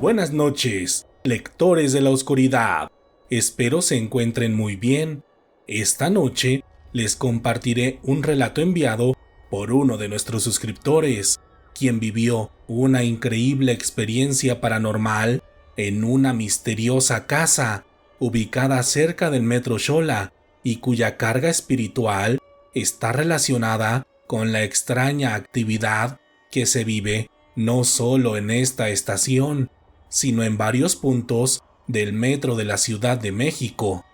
Buenas noches, lectores de la oscuridad. Espero se encuentren muy bien. Esta noche les compartiré un relato enviado por uno de nuestros suscriptores, quien vivió una increíble experiencia paranormal en una misteriosa casa ubicada cerca del metro Xola y cuya carga espiritual está relacionada con la extraña actividad que se vive no solo en esta estación, sino en varios puntos del metro de la Ciudad de México.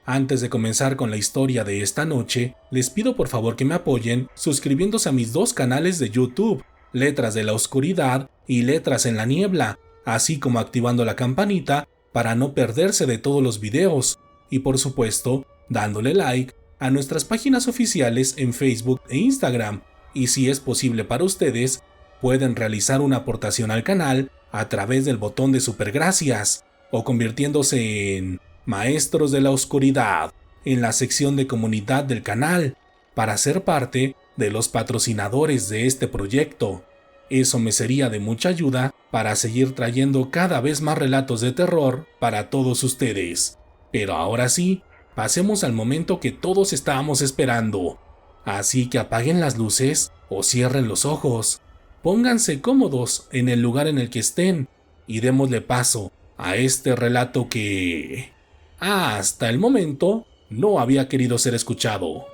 Antes de comenzar con la historia de esta noche, les pido por favor que me apoyen suscribiéndose a mis dos canales de YouTube, Letras de la Oscuridad y Letras en la Niebla, así como activando la campanita para no perderse de todos los videos, y por supuesto, dándole like a nuestras páginas oficiales en Facebook e Instagram, y si es posible para ustedes, pueden realizar una aportación al canal a través del botón de supergracias, o convirtiéndose en Maestros de la Oscuridad en la sección de comunidad del canal, para ser parte de los patrocinadores de este proyecto. Eso me sería de mucha ayuda para seguir trayendo cada vez más relatos de terror para todos ustedes. Pero ahora sí, pasemos al momento que todos estábamos esperando. Así que apaguen las luces o cierren los ojos. Pónganse cómodos en el lugar en el que estén y démosle paso a este relato que, hasta el momento, no había querido ser escuchado.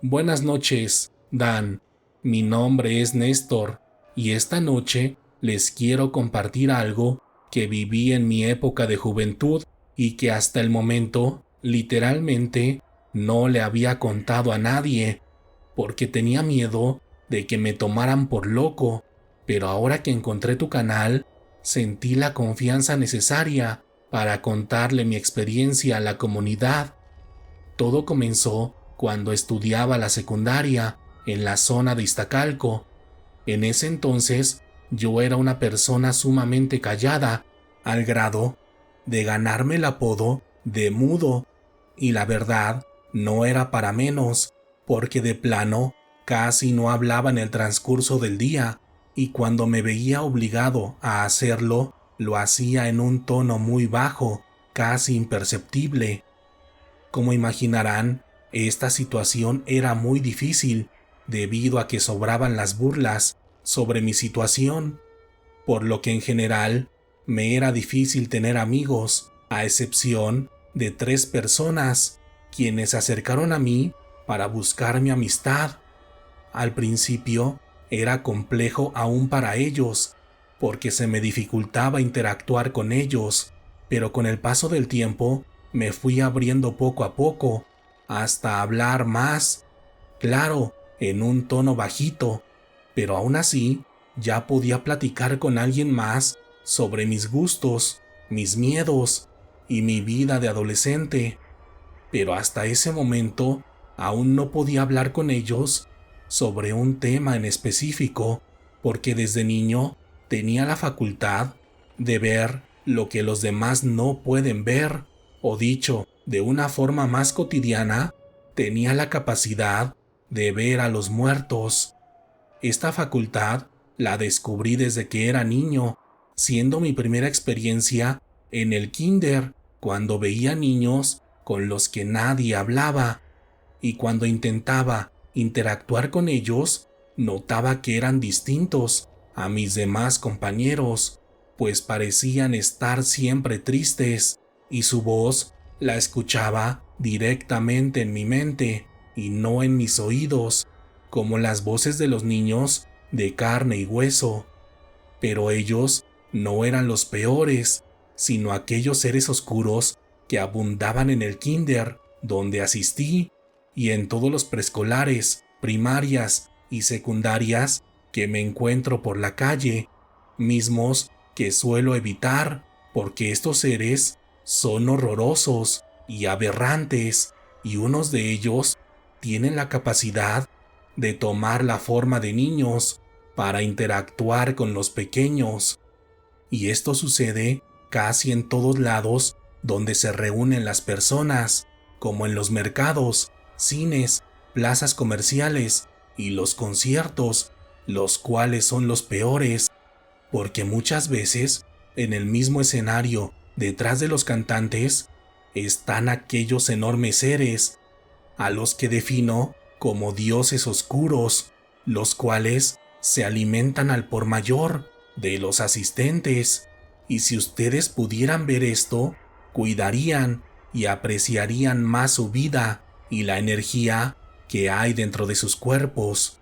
Buenas noches, Dan. Mi nombre es Néstor y esta noche les quiero compartir algo que viví en mi época de juventud y que hasta el momento, literalmente, no le había contado a nadie, porque tenía miedo de que me tomaran por loco, pero ahora que encontré tu canal, sentí la confianza necesaria para contarle mi experiencia a la comunidad. Todo comenzó cuando estudiaba la secundaria en la zona de Iztacalco. En ese entonces, yo era una persona sumamente callada, al grado de ganarme el apodo de mudo, y la verdad no era para menos, porque de plano casi no hablaba en el transcurso del día, y cuando me veía obligado a hacerlo, lo hacía en un tono muy bajo, casi imperceptible. Como imaginarán, esta situación era muy difícil, debido a que sobraban las burlas sobre mi situación, por lo que en general me era difícil tener amigos, a excepción de 3 personas, quienes se acercaron a mí para buscar mi amistad. Al principio era complejo aún para ellos, porque se me dificultaba interactuar con ellos, pero con el paso del tiempo me fui abriendo poco a poco, hasta hablar más, claro, en un tono bajito, pero aún así ya podía platicar con alguien más sobre mis gustos, mis miedos y mi vida de adolescente. Pero hasta ese momento aún no podía hablar con ellos sobre un tema en específico, porque desde niño tenía la facultad de ver lo que los demás no pueden ver, o dicho de una forma más cotidiana, tenía la capacidad de ver a los muertos. Esta facultad la descubrí desde que era niño, siendo mi primera experiencia en el kinder, cuando veía niños con los que nadie hablaba, y cuando intentaba interactuar con ellos, notaba que eran distintos a mis demás compañeros, pues parecían estar siempre tristes, y su voz la escuchaba directamente en mi mente y no en mis oídos, como las voces de los niños de carne y hueso. Pero ellos no eran los peores, sino aquellos seres oscuros que abundaban en el kinder donde asistí, y en todos los preescolares, primarias y secundarias que me encuentro por la calle, mismos que suelo evitar porque estos seres son horrorosos y aberrantes, y unos de ellos tienen la capacidad de tomar la forma de niños para interactuar con los pequeños. Y esto sucede casi en todos lados donde se reúnen las personas, como en los mercados, cines, plazas comerciales y los conciertos, los cuales son los peores, porque muchas veces en el mismo escenario, detrás de los cantantes, están aquellos enormes seres, a los que defino como dioses oscuros, los cuales se alimentan al por mayor de los asistentes, y si ustedes pudieran ver esto, cuidarían y apreciarían más su vida y la energía que hay dentro de sus cuerpos.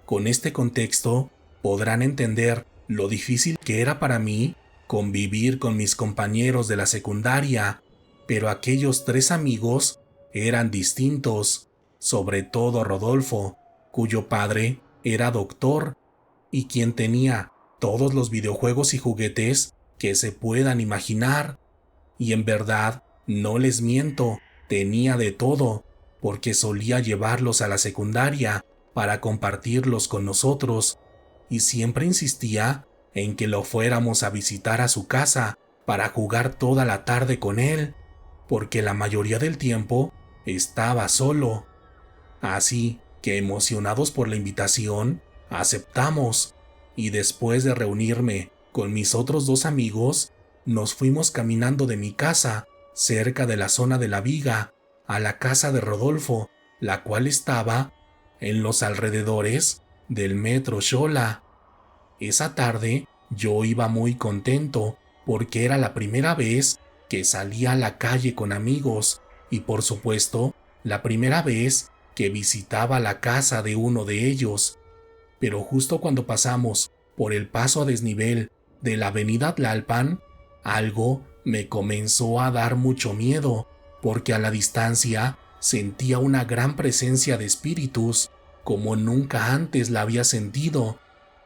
Con este contexto, podrán entender lo difícil que era para mí convivir con mis compañeros de la secundaria, pero aquellos 3 amigos eran distintos, sobre todo Rodolfo, cuyo padre era doctor y quien tenía todos los videojuegos y juguetes que se puedan imaginar. Y en verdad, no les miento, tenía de todo, porque solía llevarlos a la secundaria para compartirlos con nosotros, y siempre insistía en que lo fuéramos a visitar a su casa para jugar toda la tarde con él, porque la mayoría del tiempo estaba solo. Así que, emocionados por la invitación, aceptamos, y después de reunirme con mis otros 2 amigos, nos fuimos caminando de mi casa, cerca de la zona de la Viga, a la casa de Rodolfo, la cual estaba en los alrededores del metro Xola. Esa tarde yo iba muy contento porque era la primera vez que salía a la calle con amigos y, por supuesto, la primera vez que visitaba la casa de uno de ellos. Pero justo cuando pasamos por el paso a desnivel de la avenida Tlalpan, algo me comenzó a dar mucho miedo, porque a la distancia sentía una gran presencia de espíritus, como nunca antes la había sentido,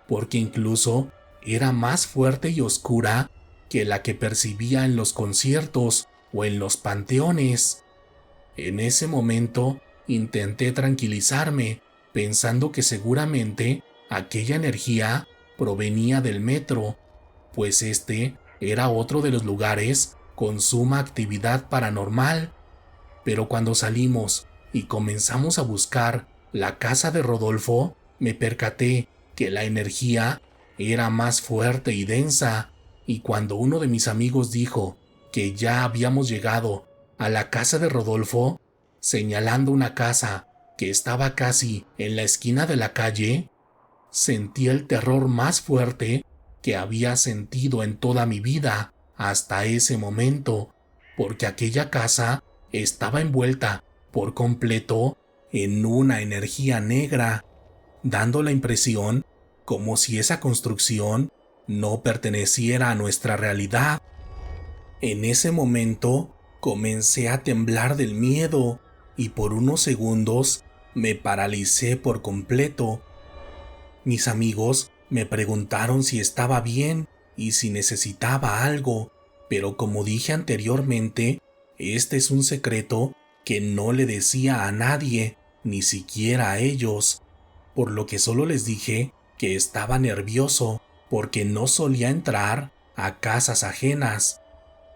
porque incluso era más fuerte y oscura que la que percibía en los conciertos o en los panteones. En ese momento intenté tranquilizarme, pensando que seguramente aquella energía provenía del metro, pues este era otro de los lugares con suma actividad paranormal. Pero cuando salimos y comenzamos a buscar la casa de Rodolfo, me percaté que la energía era más fuerte y densa, y cuando uno de mis amigos dijo que ya habíamos llegado a la casa de Rodolfo, señalando una casa que estaba casi en la esquina de la calle, sentí el terror más fuerte que había sentido en toda mi vida hasta ese momento, porque aquella casa estaba envuelta por completo en una energía negra, dando la impresión como si esa construcción no perteneciera a nuestra realidad. En ese momento comencé a temblar del miedo y por unos segundos me paralicé por completo. Mis amigos me preguntaron si estaba bien y si necesitaba algo, pero como dije anteriormente, este es un secreto que no le decía a nadie, ni siquiera a ellos, por lo que solo les dije que estaba nervioso porque no solía entrar a casas ajenas,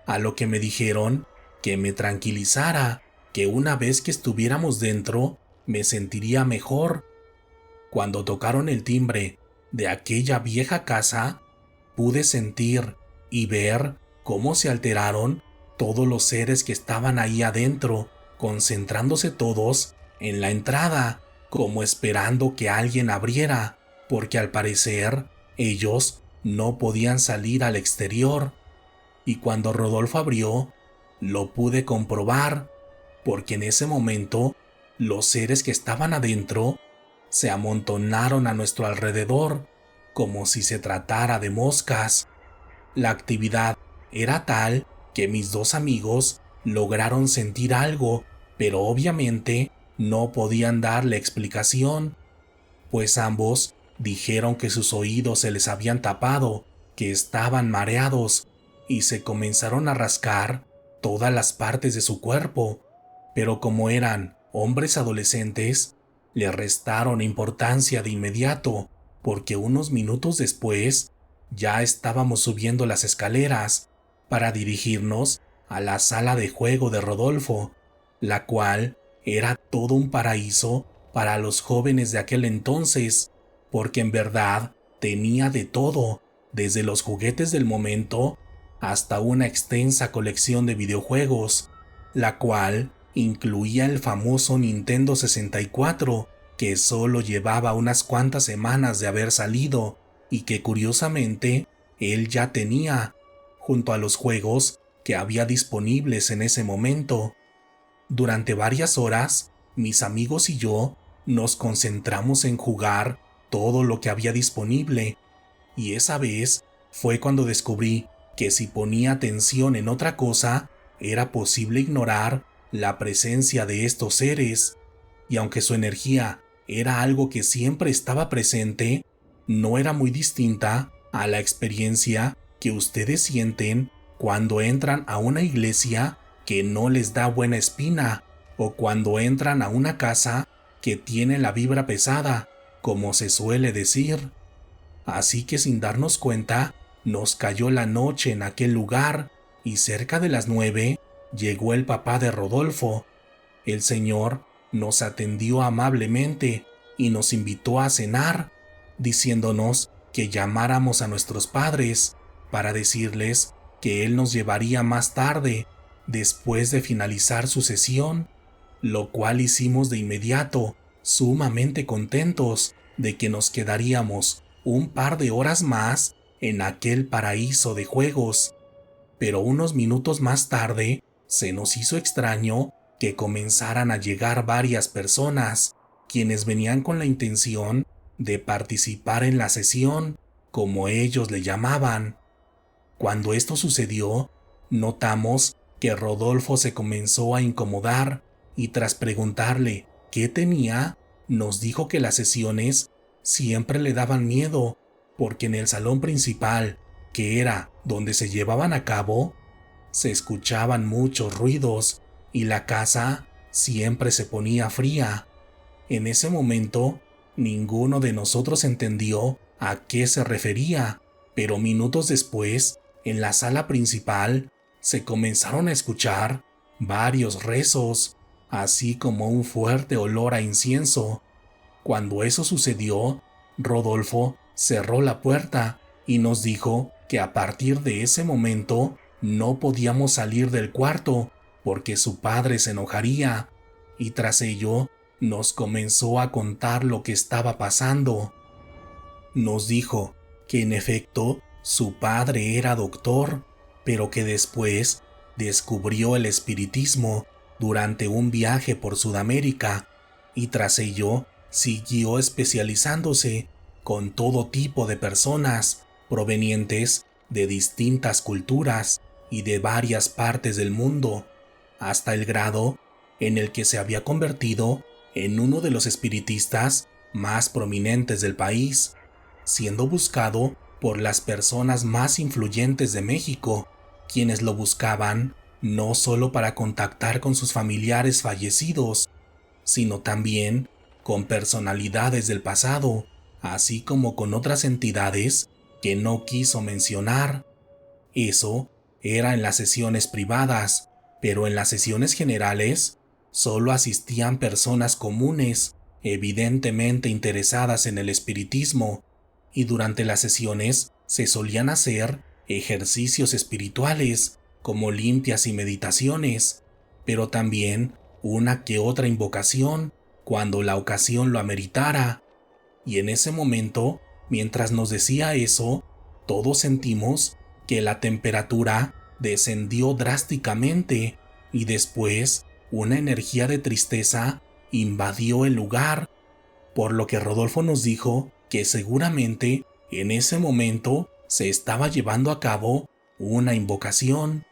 a lo que me dijeron que me tranquilizara, que una vez que estuviéramos dentro me sentiría mejor. Cuando tocaron el timbre de aquella vieja casa, pude sentir y ver cómo se alteraron todos los seres que estaban ahí adentro, concentrándose todos en la entrada, como esperando que alguien abriera, porque al parecer ellos no podían salir al exterior. Y cuando Rodolfo abrió, lo pude comprobar, porque en ese momento los seres que estaban adentro se amontonaron a nuestro alrededor, como si se tratara de moscas. La actividad era tal que mis 2 amigos lograron sentir algo, pero obviamente no podían darle explicación, pues ambos dijeron que sus oídos se les habían tapado, que estaban mareados, y se comenzaron a rascar todas las partes de su cuerpo, pero como eran hombres adolescentes, le restaron importancia de inmediato, porque unos minutos después ya estábamos subiendo las escaleras para dirigirnos a la sala de juego de Rodolfo, la cual era todo un paraíso para los jóvenes de aquel entonces, porque en verdad tenía de todo, desde los juguetes del momento hasta una extensa colección de videojuegos, la cual incluía el famoso Nintendo 64, que solo llevaba unas cuantas semanas de haber salido y que curiosamente él ya tenía, junto a los juegos que había disponibles en ese momento. Durante varias horas, mis amigos y yo nos concentramos en jugar todo lo que había disponible, y esa vez fue cuando descubrí que si ponía atención en otra cosa, era posible ignorar la presencia de estos seres, y aunque su energía era algo que siempre estaba presente, no era muy distinta a la experiencia que ustedes sienten cuando entran a una iglesia que no les da buena espina, o cuando entran a una casa que tiene la vibra pesada, como se suele decir. Así que sin darnos cuenta, nos cayó la noche en aquel lugar y cerca de las 9 llegó el papá de Rodolfo. El señor nos atendió amablemente y nos invitó a cenar, diciéndonos que llamáramos a nuestros padres para decirles que él nos llevaría más tarde, después de finalizar su sesión, lo cual hicimos de inmediato, sumamente contentos de que nos quedaríamos un par de horas más en aquel paraíso de juegos. Pero unos minutos más tarde se nos hizo extraño que comenzaran a llegar varias personas, quienes venían con la intención de participar en la sesión, como ellos le llamaban. Cuando esto sucedió, notamos que Rodolfo se comenzó a incomodar y tras preguntarle qué tenía, nos dijo que las sesiones siempre le daban miedo, porque en el salón principal, que era donde se llevaban a cabo, se escuchaban muchos ruidos y la casa siempre se ponía fría. En ese momento, ninguno de nosotros entendió a qué se refería, pero minutos después, en la sala principal, se comenzaron a escuchar varios rezos, así como un fuerte olor a incienso. Cuando eso sucedió, Rodolfo cerró la puerta y nos dijo que a partir de ese momento no podíamos salir del cuarto porque su padre se enojaría, y tras ello nos comenzó a contar lo que estaba pasando. Nos dijo que en efecto su padre era doctor, pero que después descubrió el espiritismo durante un viaje por Sudamérica y tras ello siguió especializándose con todo tipo de personas provenientes de distintas culturas y de varias partes del mundo, hasta el grado en el que se había convertido en uno de los espiritistas más prominentes del país, siendo buscado por las personas más influyentes de México, quienes lo buscaban no solo para contactar con sus familiares fallecidos, sino también con personalidades del pasado, así como con otras entidades que no quiso mencionar. Eso era en las sesiones privadas, pero en las sesiones generales solo asistían personas comunes, evidentemente interesadas en el espiritismo, y durante las sesiones se solían hacer ejercicios espirituales, como limpias y meditaciones, pero también una que otra invocación cuando la ocasión lo ameritara. Y en ese momento, mientras nos decía eso, todos sentimos que la temperatura descendió drásticamente y después una energía de tristeza invadió el lugar, por lo que Rodolfo nos dijo que seguramente en ese momento se estaba llevando a cabo una invocación.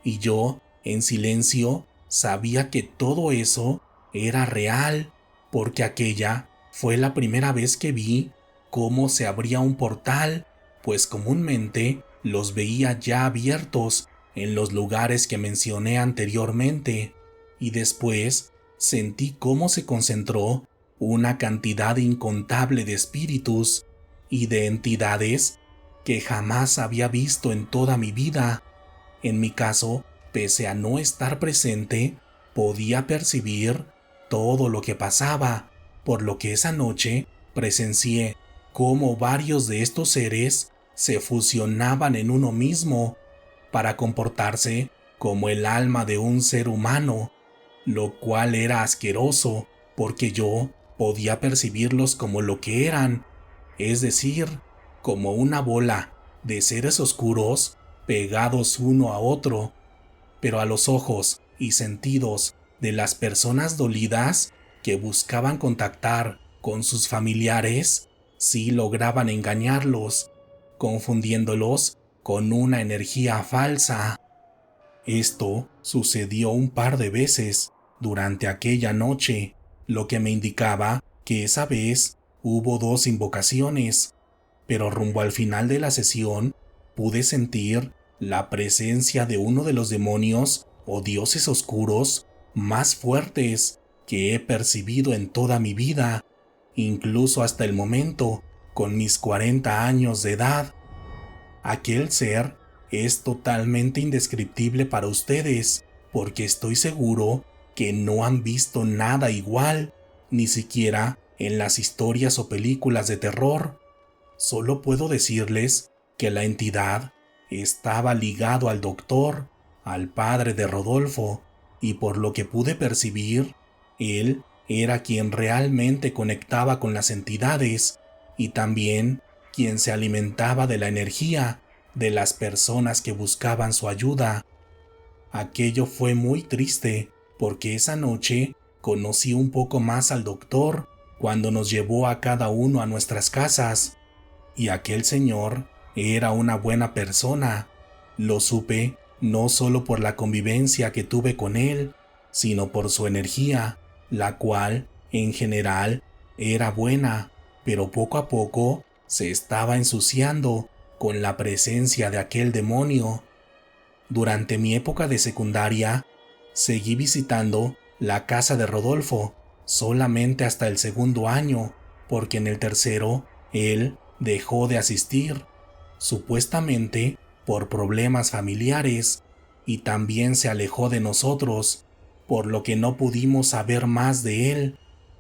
Y yo, en silencio, sabía que todo eso era real, porque aquella fue la primera vez que vi cómo se abría un portal, pues comúnmente los veía ya abiertos en los lugares que mencioné anteriormente, y después sentí cómo se concentró una cantidad incontable de espíritus y de entidades que jamás había visto en toda mi vida. En mi caso, pese a no estar presente, podía percibir todo lo que pasaba, por lo que esa noche presencié cómo varios de estos seres se fusionaban en uno mismo, para comportarse como el alma de un ser humano, lo cual era asqueroso porque yo podía percibirlos como lo que eran, es decir, como una bola de seres oscuros pegados uno a otro, pero a los ojos y sentidos de las personas dolidas que buscaban contactar con sus familiares, sí lograban engañarlos, confundiéndolos con una energía falsa. Esto sucedió un par de veces durante aquella noche, lo que me indicaba que esa vez hubo 2 invocaciones, pero rumbo al final de la sesión pude sentir la presencia de uno de los demonios o dioses oscuros más fuertes que he percibido en toda mi vida, incluso hasta el momento, con mis 40 años de edad. Aquel ser es totalmente indescriptible para ustedes, porque estoy seguro que no han visto nada igual, ni siquiera en las historias o películas de terror. Solo puedo decirles que la entidad estaba ligado al doctor, al padre de Rodolfo, y por lo que pude percibir, él era quien realmente conectaba con las entidades y también quien se alimentaba de la energía de las personas que buscaban su ayuda. Aquello fue muy triste porque esa noche conocí un poco más al doctor cuando nos llevó a cada uno a nuestras casas. Y aquel señor era una buena persona. Lo supe no solo por la convivencia que tuve con él, sino por su energía, la cual, en general, era buena, pero poco a poco se estaba ensuciando con la presencia de aquel demonio. Durante mi época de secundaria, seguí visitando la casa de Rodolfo solamente hasta el segundo año, porque en el tercero él dejó de asistir, supuestamente por problemas familiares, y también se alejó de nosotros, por lo que no pudimos saber más de él,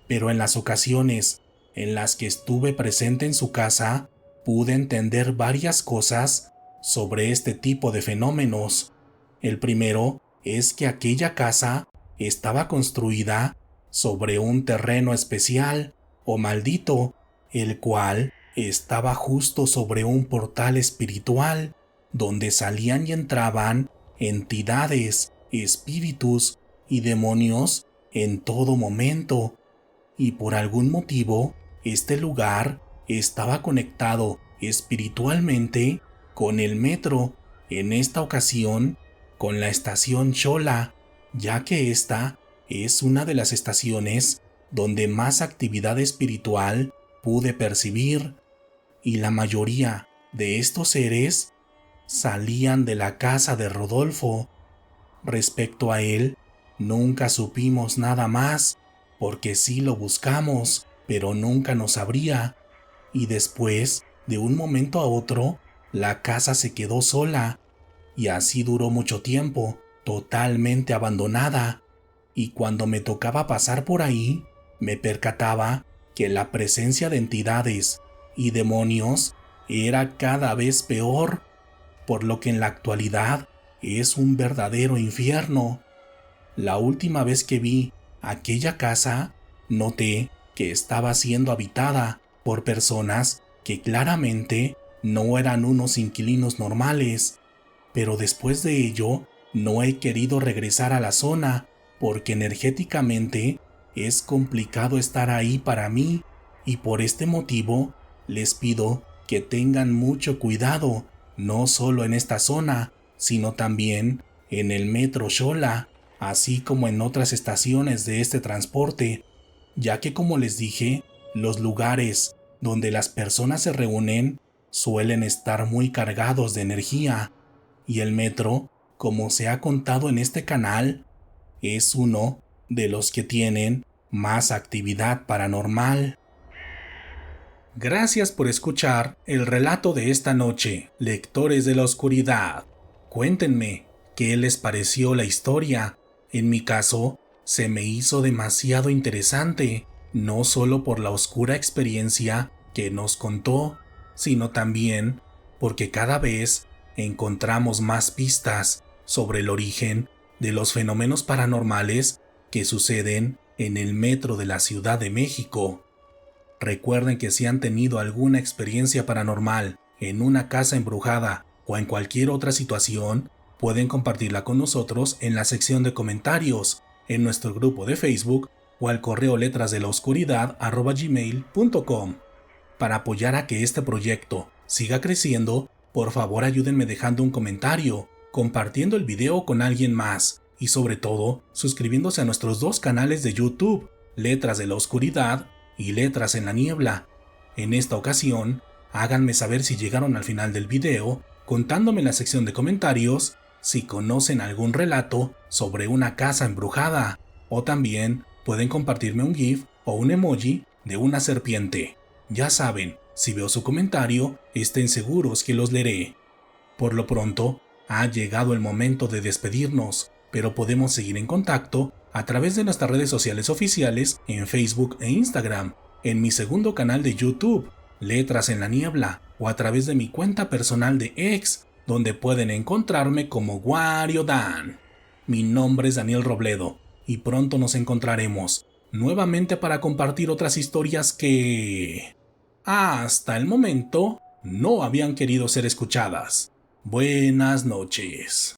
pero en las ocasiones en las que estuve presente en su casa, pude entender varias cosas sobre este tipo de fenómenos. El primero es que aquella casa estaba construida sobre un terreno especial o maldito, el cual estaba justo sobre un portal espiritual donde salían y entraban entidades, espíritus y demonios en todo momento, y por algún motivo este lugar estaba conectado espiritualmente con el metro, en esta ocasión con la estación Xola, ya que esta es una de las estaciones donde más actividad espiritual pude percibir, y la mayoría de estos seres salían de la casa de Rodolfo. Respecto a él, nunca supimos nada más, porque sí lo buscamos, pero nunca nos abría, y después, de un momento a otro, la casa se quedó sola, y así duró mucho tiempo, totalmente abandonada, y cuando me tocaba pasar por ahí, me percataba que la presencia de entidades y demonios era cada vez peor, por lo que en la actualidad es un verdadero infierno. La última vez que vi aquella casa, noté que estaba siendo habitada por personas que claramente no eran unos inquilinos normales, pero después de ello no he querido regresar a la zona porque energéticamente es complicado estar ahí para mí, y por este motivo les pido que tengan mucho cuidado, no solo en esta zona, sino también en el metro Xola, así como en otras estaciones de este transporte, ya que, como les dije, los lugares donde las personas se reúnen suelen estar muy cargados de energía, y el metro, como se ha contado en este canal, es uno de los que tienen más actividad paranormal. Gracias por escuchar el relato de esta noche, lectores de la oscuridad. Cuéntenme qué les pareció la historia. En mi caso, se me hizo demasiado interesante, no solo por la oscura experiencia que nos contó, sino también porque cada vez encontramos más pistas sobre el origen de los fenómenos paranormales que suceden en el metro de la Ciudad de México. Recuerden que si han tenido alguna experiencia paranormal en una casa embrujada o en cualquier otra situación, pueden compartirla con nosotros en la sección de comentarios, en nuestro grupo de Facebook o al correo letrasdelaoscuridad@gmail.com. Para apoyar a que este proyecto siga creciendo, por favor ayúdenme dejando un comentario, compartiendo el video con alguien más y sobre todo suscribiéndose a nuestros 2 canales de YouTube, Letras de la Oscuridad y Letras en la Niebla. En esta ocasión, háganme saber si llegaron al final del video, contándome en la sección de comentarios si conocen algún relato sobre una casa embrujada, o también pueden compartirme un GIF o un emoji de una serpiente. Ya saben, si veo su comentario, estén seguros que los leeré. Por lo pronto, ha llegado el momento de despedirnos, pero podemos seguir en contacto a través de nuestras redes sociales oficiales en Facebook e Instagram, en mi segundo canal de YouTube, Letras en la Niebla, o a través de mi cuenta personal de X, donde pueden encontrarme como Wario Dan. Mi nombre es Daniel Robledo, y pronto nos encontraremos nuevamente para compartir otras historias que, hasta el momento, no habían querido ser escuchadas. Buenas noches.